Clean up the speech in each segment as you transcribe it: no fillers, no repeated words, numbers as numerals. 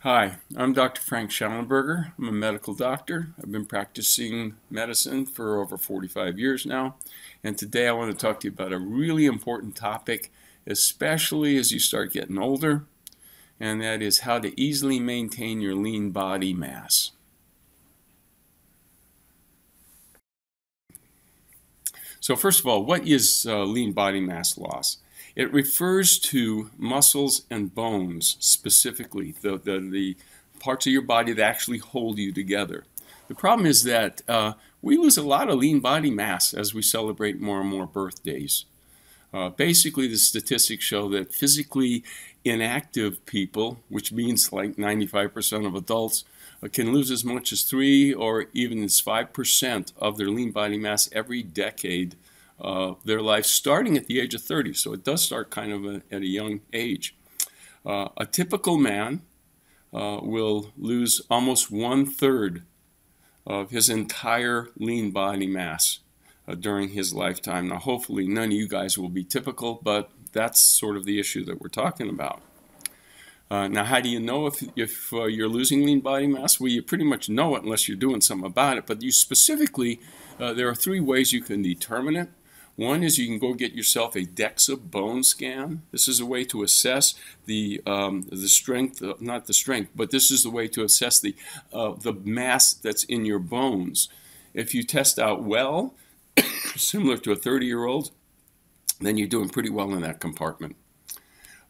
Hi, I'm Dr. Frank Schallenberger. I'm a medical doctor. I've been practicing medicine for over 45 years now, and today I want to talk to you about a really important topic, especially as you start getting older, and that is how to easily maintain your lean body mass. So first of all, what is lean body mass loss? It refers to muscles and bones, specifically, the parts of your body that actually hold you together. The problem is that we lose a lot of lean body mass as we celebrate more and more birthdays. Basically, the statistics show that physically inactive people, which means like 95% of adults, can lose as much as 3 or even as 5% of their lean body mass every decade of their life, starting at the age of 30. So it does start kind of at a young age. A typical man will lose almost 1/3 of his entire lean body mass during his lifetime. Now, hopefully none of you guys will be typical, but that's sort of the issue that we're talking about. Now, how do you know if you're losing lean body mass? Well, you pretty much know it unless you're doing something about it. But you specifically, there are 3 ways you can determine it. One is you can go get yourself a DEXA bone scan. This is a way to assess the strength, not the strength, but this is the way to assess the mass that's in your bones. If you test out well, similar to a 30-year-old, then you're doing pretty well in that compartment.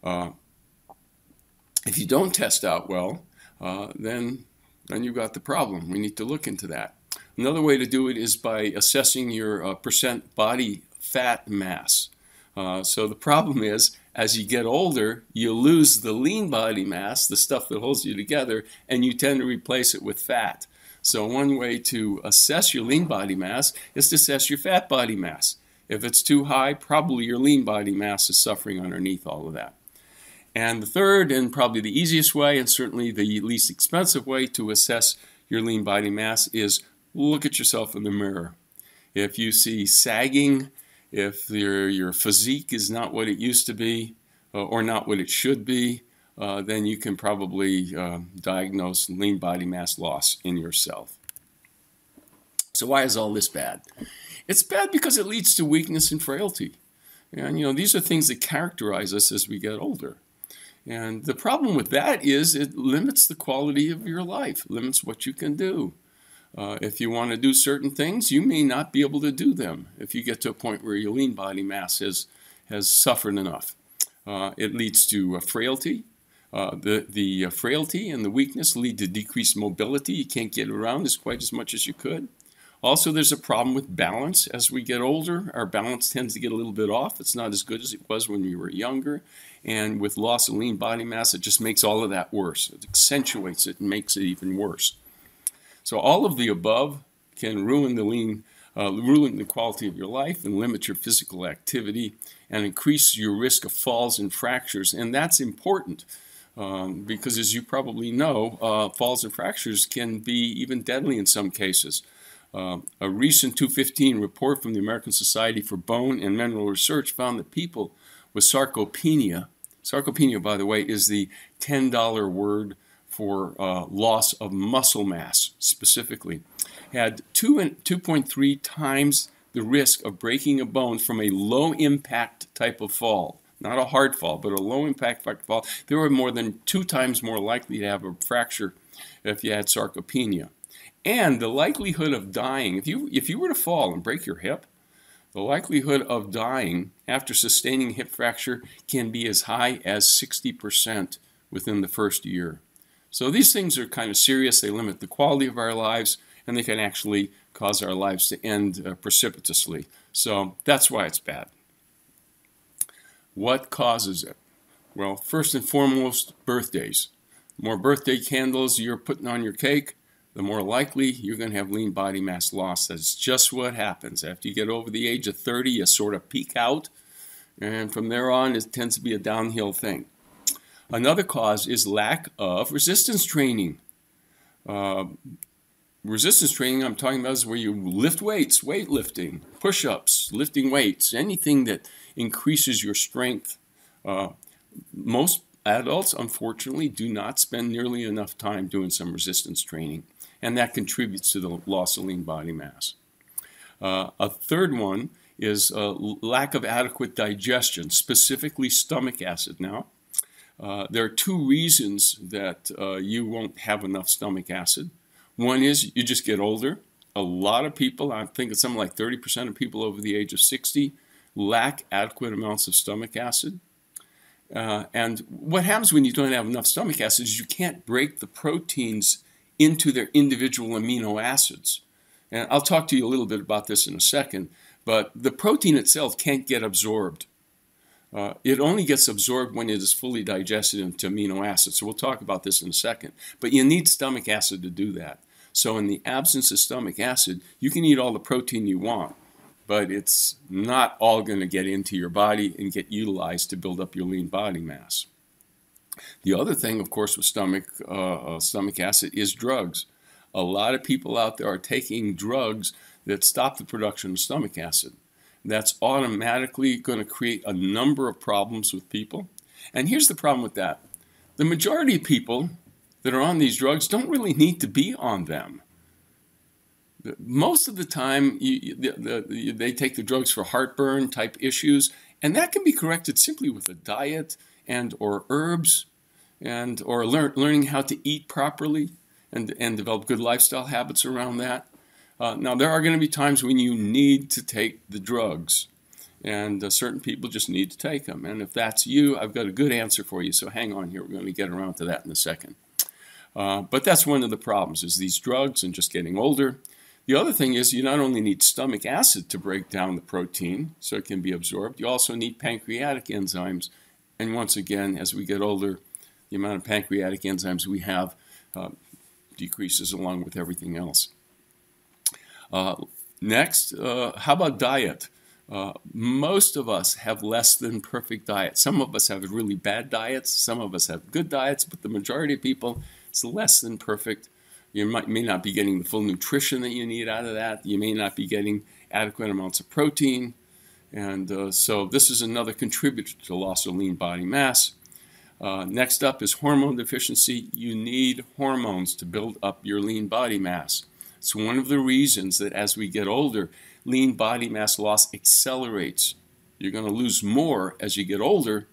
If you don't test out well, then you've got the problem. We need to look into that. Another way to do it is by assessing your percent body fat mass. So the problem is, as you get older, you lose the lean body mass, the stuff that holds you together, and you tend to replace it with fat. So one way to assess your lean body mass is to assess your fat body mass. If it's too high, probably your lean body mass is suffering underneath all of that. And the third, and probably the easiest way, and certainly the least expensive way to assess your lean body mass is look at yourself in the mirror. If you see sagging, if your physique is not what it used to be, or not what it should be, then you can probably diagnose lean body mass loss in yourself. So why is all this bad? It's bad because it leads to weakness and frailty. And these are things that characterize us as we get older. And the problem with that is it limits the quality of your life, limits what you can do. If you want to do certain things, you may not be able to do them if you get to a point where your lean body mass has suffered enough. It leads to frailty. The frailty and the weakness lead to decreased mobility. You can't get around quite as much as you could. Also, there's a problem with balance. As we get older, our balance tends to get a little bit off. It's not as good as it was when we were younger. And with loss of lean body mass, it just makes all of that worse. It accentuates it and makes it even worse. So all of the above can ruin the quality of your life and limit your physical activity and increase your risk of falls and fractures. And that's important because, as you probably know, falls and fractures can be even deadly in some cases. A recent 2015 report from the American Society for Bone and Mineral Research found that people with sarcopenia, by the way, is the $10 word for loss of muscle mass specifically, had 2.3 times the risk of breaking a bone from a low-impact type of fall. Not a hard fall, but a low-impact fall. They were more than 2 times more likely to have a fracture if you had sarcopenia. And the likelihood of dying, if you were to fall and break your hip, the likelihood of dying after sustaining a hip fracture can be as high as 60% within the first year. So these things are kind of serious. They limit the quality of our lives, and they can actually cause our lives to end precipitously. So that's why it's bad. What causes it? Well, first and foremost, birthdays. The more birthday candles you're putting on your cake, the more likely you're going to have lean body mass loss. That's just what happens. After you get over the age of 30, you sort of peak out, and from there on, it tends to be a downhill thing. Another cause is lack of resistance training. Resistance training I'm talking about is where you lift weights, weightlifting, push-ups, lifting weights, anything that increases your strength. Adults, unfortunately, do not spend nearly enough time doing some resistance training, and that contributes to the loss of lean body mass. A third one is lack of adequate digestion, specifically stomach acid. Now, there are two reasons that you won't have enough stomach acid. One is you just get older. A lot of people, I think it's something like 30% of people over the age of 60, lack adequate amounts of stomach acid. And what happens when you don't have enough stomach acid is you can't break the proteins into their individual amino acids. And I'll talk to you a little bit about this in a second, but the protein itself can't get absorbed. It only gets absorbed when it is fully digested into amino acids. So we'll talk about this in a second. But you need stomach acid to do that. So in the absence of stomach acid, you can eat all the protein you want, but it's not all going to get into your body and get utilized to build up your lean body mass. The other thing, of course, with stomach acid is drugs. A lot of people out there are taking drugs that stop the production of stomach acid. That's automatically going to create a number of problems with people. And here's the problem with that. The majority of people that are on these drugs don't really need to be on them. Most of the time, they take the drugs for heartburn type issues, and that can be corrected simply with a diet and or herbs and or learning how to eat properly and develop good lifestyle habits around that. Now, there are going to be times when you need to take the drugs, and certain people just need to take them. And if that's you, I've got a good answer for you, so hang on here. We're going to get around to that in a second. But that's one of the problems, is these drugs and just getting older. The other thing is you not only need stomach acid to break down the protein so it can be absorbed, you also need pancreatic enzymes. And once again, as we get older, the amount of pancreatic enzymes we have decreases along with everything else. Next, how about diet? Most of us have less than perfect diets. Some of us have really bad diets. Some of us have good diets, but the majority of people, it's less than perfect. You may not be getting the full nutrition that you need out of that. You may not be getting adequate amounts of protein. And so this is another contributor to loss of lean body mass. Next up is hormone deficiency. You need hormones to build up your lean body mass. It's one of the reasons that as we get older, lean body mass loss accelerates. You're going to lose more as you get older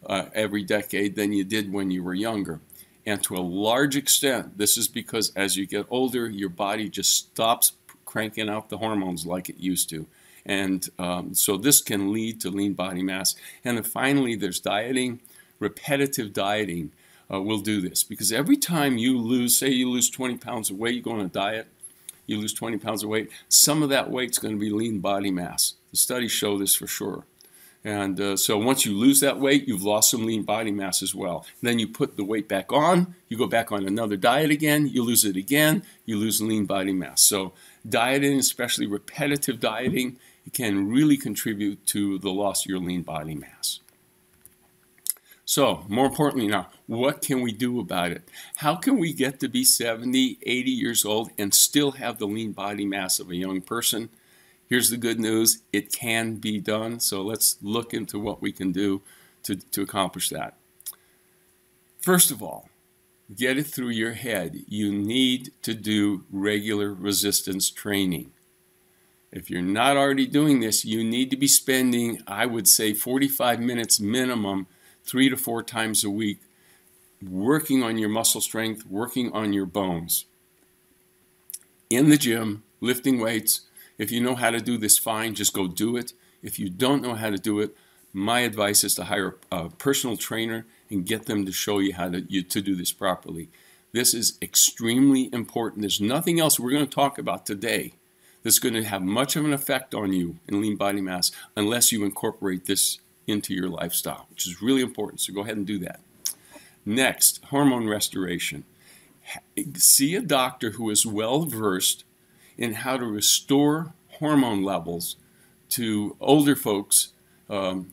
every decade than you did when you were younger. And to a large extent, this is because as you get older, your body just stops cranking out the hormones like it used to. And so this can lead to lean body mass. And then finally, there's dieting. Repetitive dieting will do this, because every time you lose, say you lose 20 pounds of weight, you go on a diet, you lose 20 pounds of weight, some of that weight's going to be lean body mass. The studies show this for sure. And so once you lose that weight, you've lost some lean body mass as well. Then you put the weight back on, you go back on another diet again, you lose it again, you lose lean body mass. So dieting, especially repetitive dieting, it can really contribute to the loss of your lean body mass. So, more importantly now, what can we do about it? How can we get to be 70, 80 years old and still have the lean body mass of a young person? Here's the good news. It can be done. So let's look into what we can do to accomplish that. First of all, get it through your head. You need to do regular resistance training. If you're not already doing this, you need to be spending, I would say, 45 minutes minimum 3 to 4 times a week, working on your muscle strength, working on your bones. In the gym, lifting weights. If you know how to do this, fine, just go do it. If you don't know how to do it, my advice is to hire a personal trainer and get them to show you how to do this properly. This is extremely important. There's nothing else we're going to talk about today that's going to have much of an effect on you in lean body mass unless you incorporate this into your lifestyle, which is really important. So go ahead and do that. Next, hormone restoration. See a doctor who is well versed in how to restore hormone levels to older folks to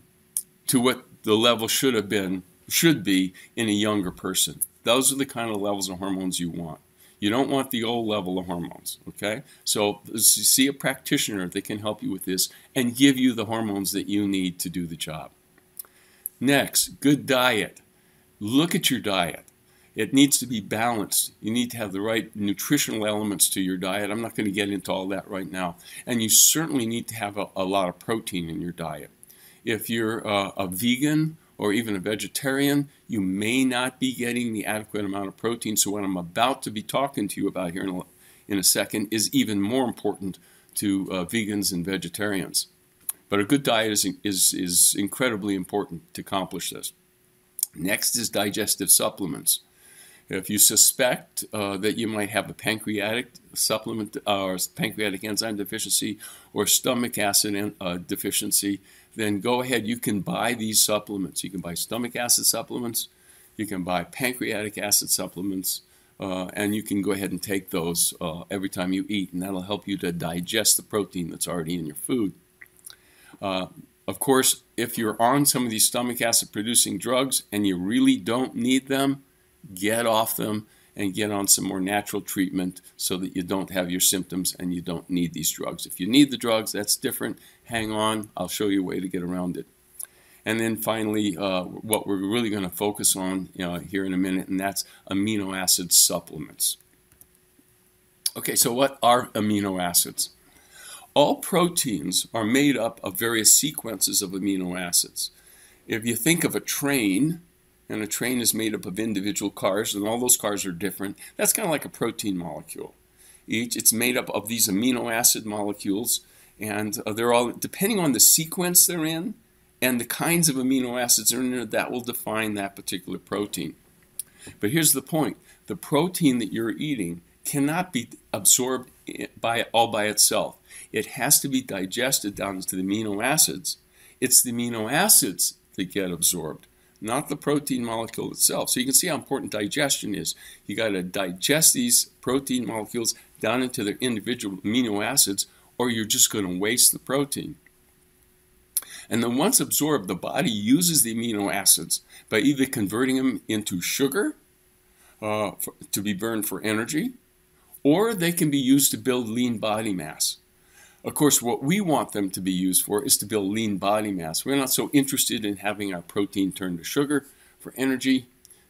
what the level should be in a younger person. Those are the kind of levels of hormones you want. You don't want the old level of hormones, okay? So see a practitioner that can help you with this and give you the hormones that you need to do the job. Next, good diet. look at your diet. It needs to be balanced. You need to have the right nutritional elements to your diet. I'm not going to get into all that right now. And you certainly need to have a lot of protein in your diet. If you're a vegan or even a vegetarian, you may not be getting the adequate amount of protein. So what I'm about to be talking to you about here in a second is even more important to vegans and vegetarians. But a good diet is incredibly important to accomplish this. Next is digestive supplements. If you suspect that you might have a pancreatic supplement or pancreatic enzyme deficiency or stomach acid deficiency, then go ahead. You can buy these supplements. You can buy stomach acid supplements. You can buy pancreatic acid supplements. And you can go ahead and take those every time you eat, and that'll help you to digest the protein that's already in your food. Of course, if you're on some of these stomach acid producing drugs and you really don't need them, get off them and get on some more natural treatment so that you don't have your symptoms and you don't need these drugs. If you need the drugs, that's different. Hang on. I'll show you a way to get around it. And then finally, what we're really going to focus on here in a minute, and that's amino acid supplements. Okay, so what are amino acids? All proteins are made up of various sequences of amino acids. If you think of a train, and a train is made up of individual cars, and all those cars are different, that's kind of like a protein molecule. It's made up of these amino acid molecules, and they're all, depending on the sequence they're in, and the kinds of amino acids are in there, that will define that particular protein. But here's the point. The protein that you're eating cannot be absorbed all by itself. It has to be digested down into the amino acids. It's the amino acids that get absorbed, not the protein molecule itself. So you can see how important digestion is. You got to digest these protein molecules down into their individual amino acids, or you're just going to waste the protein. And then once absorbed, the body uses the amino acids by either converting them into sugar to be burned for energy, or they can be used to build lean body mass. Of course, what we want them to be used for is to build lean body mass. We're not so interested in having our protein turned to sugar for energy.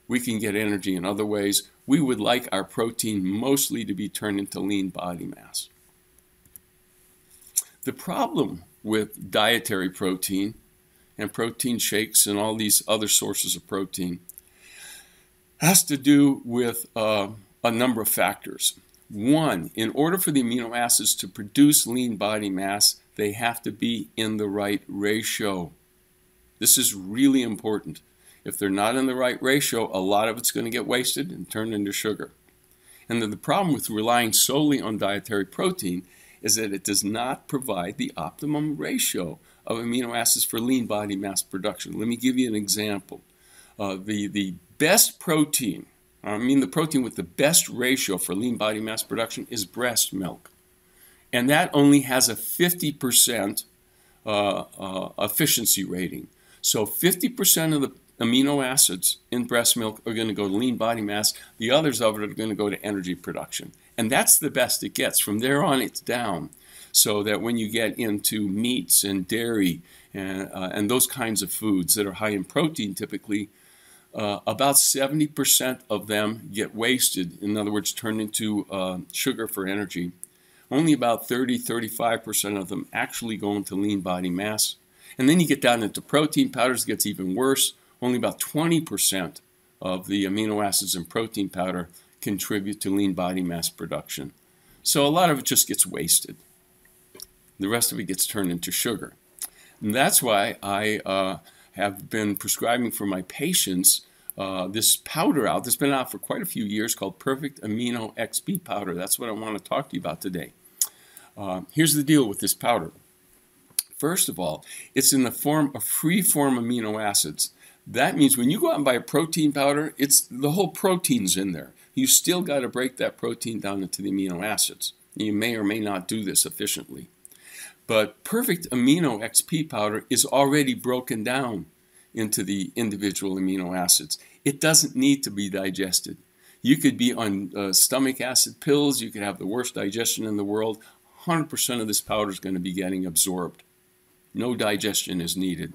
We can get energy in other ways. We would like our protein mostly to be turned into lean body mass. The problem with dietary protein and protein shakes and all these other sources of protein has to do with a number of factors. One, in order for the amino acids to produce lean body mass, they have to be in the right ratio. This is really important. If they're not in the right ratio, a lot of it's going to get wasted and turned into sugar. And then the problem with relying solely on dietary protein is that it does not provide the optimum ratio of amino acids for lean body mass production. Let me give you an example. The best protein, the protein with the best ratio for lean body mass production is breast milk. And that only has a 50% efficiency rating. So 50% of the amino acids in breast milk are going to go to lean body mass. The others of it are going to go to energy production. And that's the best it gets. From there on, it's down. So that when you get into meats and dairy and those kinds of foods that are high in protein typically, about 70% of them get wasted. In other words, turned into sugar for energy. Only about 30-35% of them actually go into lean body mass. And then you get down into protein powders, it gets even worse. Only about 20% of the amino acids in protein powder contribute to lean body mass production. So a lot of it just gets wasted. The rest of it gets turned into sugar. And that's why I have been prescribing for my patients this powder out that's been out for quite a few years called Perfect Amino XB powder. That's what I want to talk to you about today. Here's the deal with this powder. First of all, it's in the form of free-form amino acids. That means when you go out and buy a protein powder, it's the whole protein's in there. You still got to break that protein down into the amino acids. You may or may not do this efficiently. But Perfect Amino XP powder is already broken down into the individual amino acids. It doesn't need to be digested. You could be on stomach acid pills. You could have the worst digestion in the world. 100% of this powder is going to be getting absorbed. No digestion is needed.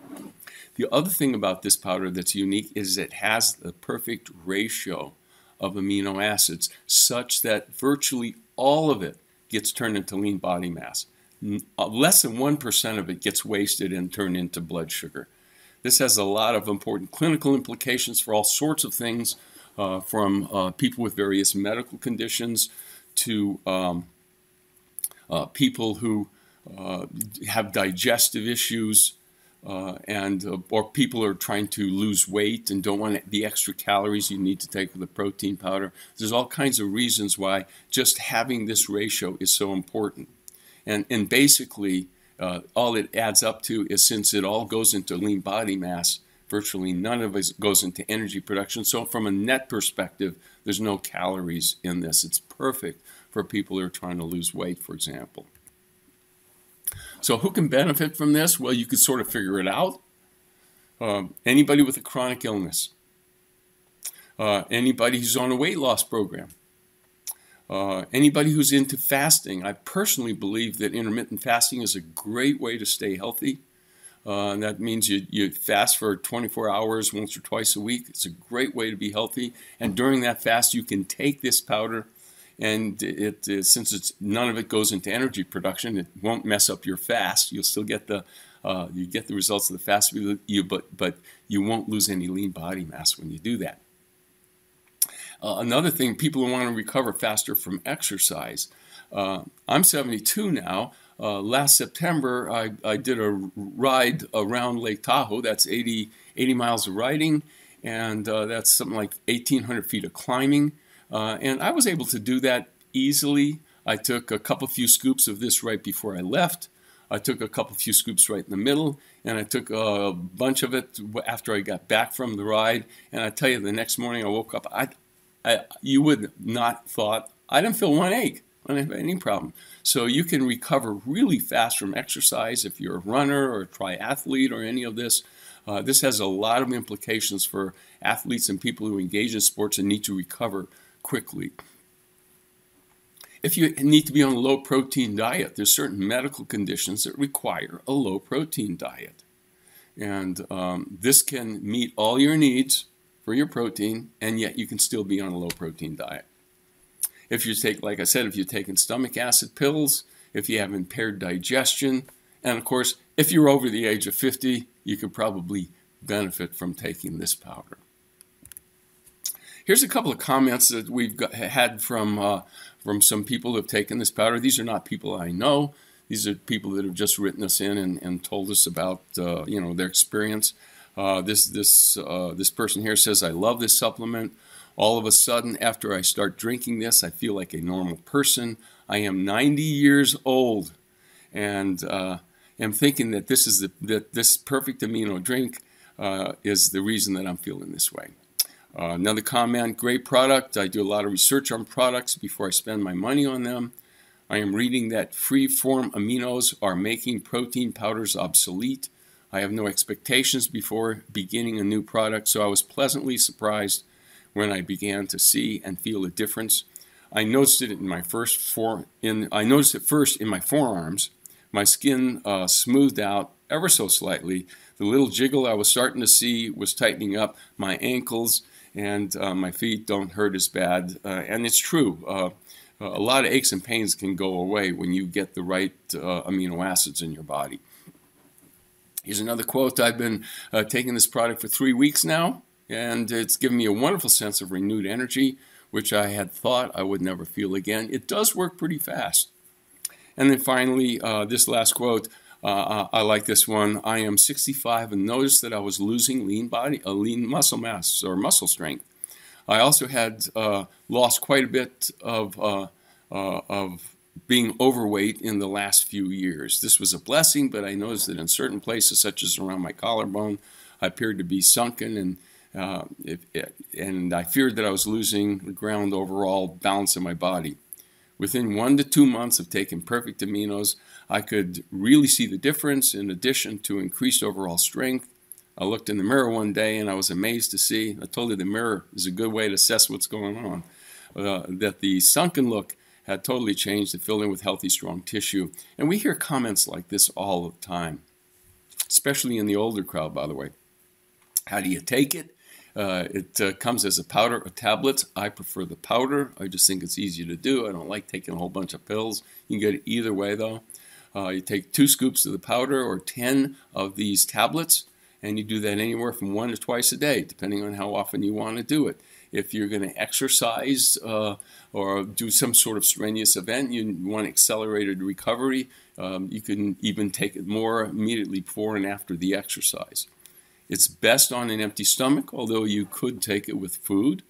The other thing about this powder that's unique is it has the perfect ratio of amino acids such that virtually all of it gets turned into lean body mass. Less than 1% of it gets wasted and turned into blood sugar. This has a lot of important clinical implications for all sorts of things, from people with various medical conditions to people who have digestive issues, or people who are trying to lose weight and don't want the extra calories you need to take with the protein powder. There's all kinds of reasons why just having this ratio is so important. And basically, all it adds up to is, since it all goes into lean body mass, virtually none of it goes into energy production. So from a net perspective, there's no calories in this. It's perfect for people who are trying to lose weight, for example. So who can benefit from this? Well, you could sort of figure it out. Anybody with a chronic illness. Anybody who's on a weight loss program. Anybody who's into fasting. I personally believe that intermittent fasting is a great way to stay healthy. And that means you fast for 24 hours once or twice a week. It's a great way to be healthy. And during that fast, you can take this powder, and since none of it goes into energy production, it won't mess up your fast. You'll still get the results of the fast, but you won't lose any lean body mass when you do that. Another thing, people who want to recover faster from exercise. I'm 72 now. Last September, I did a ride around Lake Tahoe. That's 80 miles of riding, and that's something like 1,800 feet of climbing. And I was able to do that easily. I took a few scoops of this right before I left. I took a few scoops right in the middle, and I took a bunch of it after I got back from the ride. And I tell you, the next morning I woke up, you would not thought, I didn't feel one ache. I didn't have any problem. So you can recover really fast from exercise if you're a runner or a triathlete or any of this. This has a lot of implications for athletes and people who engage in sports and need to recover quickly. If you need to be on a low-protein diet, there's certain medical conditions that require a low-protein diet. And this can meet all your needs for your protein, and yet you can still be on a low-protein diet. If you take, like I said, if you're taking stomach acid pills, if you have impaired digestion, and of course, if you're over the age of 50, you could probably benefit from taking this powder. Here's a couple of comments that we've had from some people who have taken this powder. These are not people I know. These are people that have just written us in and told us about their experience. This person here says, I love this supplement. All of a sudden, after I start drinking this, I feel like a normal person. I am 90 years old, and am thinking that this perfect amino drink is the reason that I'm feeling this way. Another comment, great product. I do a lot of research on products before I spend my money on them. I am reading that free-form aminos are making protein powders obsolete. I have no expectations before beginning a new product, so I was pleasantly surprised when I began to see and feel a difference. I noticed it I noticed it first in my forearms. My skin smoothed out ever so slightly. The little jiggle I was starting to see was tightening up. My ankles and my feet don't hurt as bad. And it's true. A lot of aches and pains can go away when you get the right amino acids in your body. Here's another quote. I've been taking this product for 3 weeks now, and it's given me a wonderful sense of renewed energy, which I had thought I would never feel again. It does work pretty fast. And then finally, this last quote, I like this one. I am 65 and noticed that I was losing lean muscle mass or muscle strength. I also had lost quite a bit of being overweight in the last few years. This was a blessing, but I noticed that in certain places, such as around my collarbone, I appeared to be sunken, and I feared that I was losing the ground overall balance in my body. Within 1 to 2 months of taking Perfect Aminos, I could really see the difference in addition to increased overall strength. I looked in the mirror one day and I was amazed to see, I told you the mirror is a good way to assess what's going on, that the sunken look had totally changed and filled in with healthy, strong tissue. And we hear comments like this all the time. especially in the older crowd, by the way. How do you take it? It comes as a powder or tablets. I prefer the powder. I just think it's easier to do. I don't like taking a whole bunch of pills. You can get it either way, though. You take 2 scoops of the powder or 10 of these tablets, and you do that anywhere from 1 to twice a day, depending on how often you want to do it. If you're going to exercise or do some sort of strenuous event, you want accelerated recovery, you can even take it more immediately before and after the exercise. It's best on an empty stomach, although you could take it with food.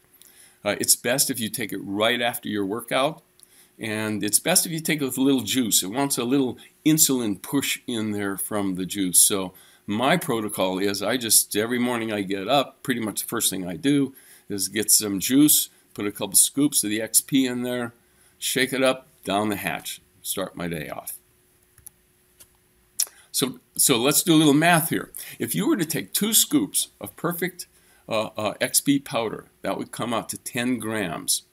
It's best if you take it right after your workout. And it's best if you take it with a little juice. It wants a little insulin push in there from the juice. So my protocol is every morning I get up, pretty much the first thing I do is get some juice, put a couple scoops of the XP in there, shake it up, down the hatch, start my day off. So let's do a little math here. If you were to take 2 scoops of perfect XP powder, that would come out to 10 grams.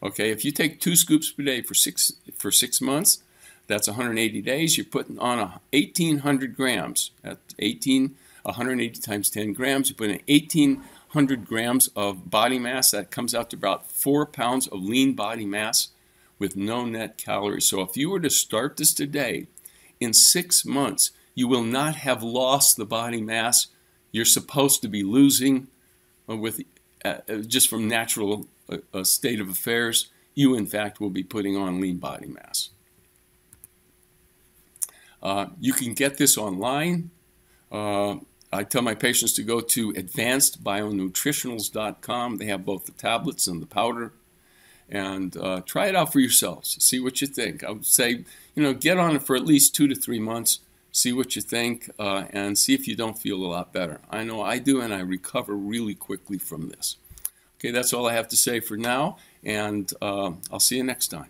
Okay, if you take 2 scoops per day for six months, that's 180 days. You're putting on 1,800 grams. That's 180 times 10 grams. You put in 1,800 grams of body mass. That comes out to about 4 pounds of lean body mass with no net calories. So if you were to start this today, in 6 months, you will not have lost the body mass you're supposed to be losing with just from natural state of affairs. You, in fact, will be putting on lean body mass. You can get this online. I tell my patients to go to advancedbionutritionals.com. They have both the tablets and the powder. And try it out for yourselves. See what you think. I would say, get on it for at least 2 to 3 months. See what you think, and see if you don't feel a lot better. I know I do, and I recover really quickly from this. Okay, that's all I have to say for now, and I'll see you next time.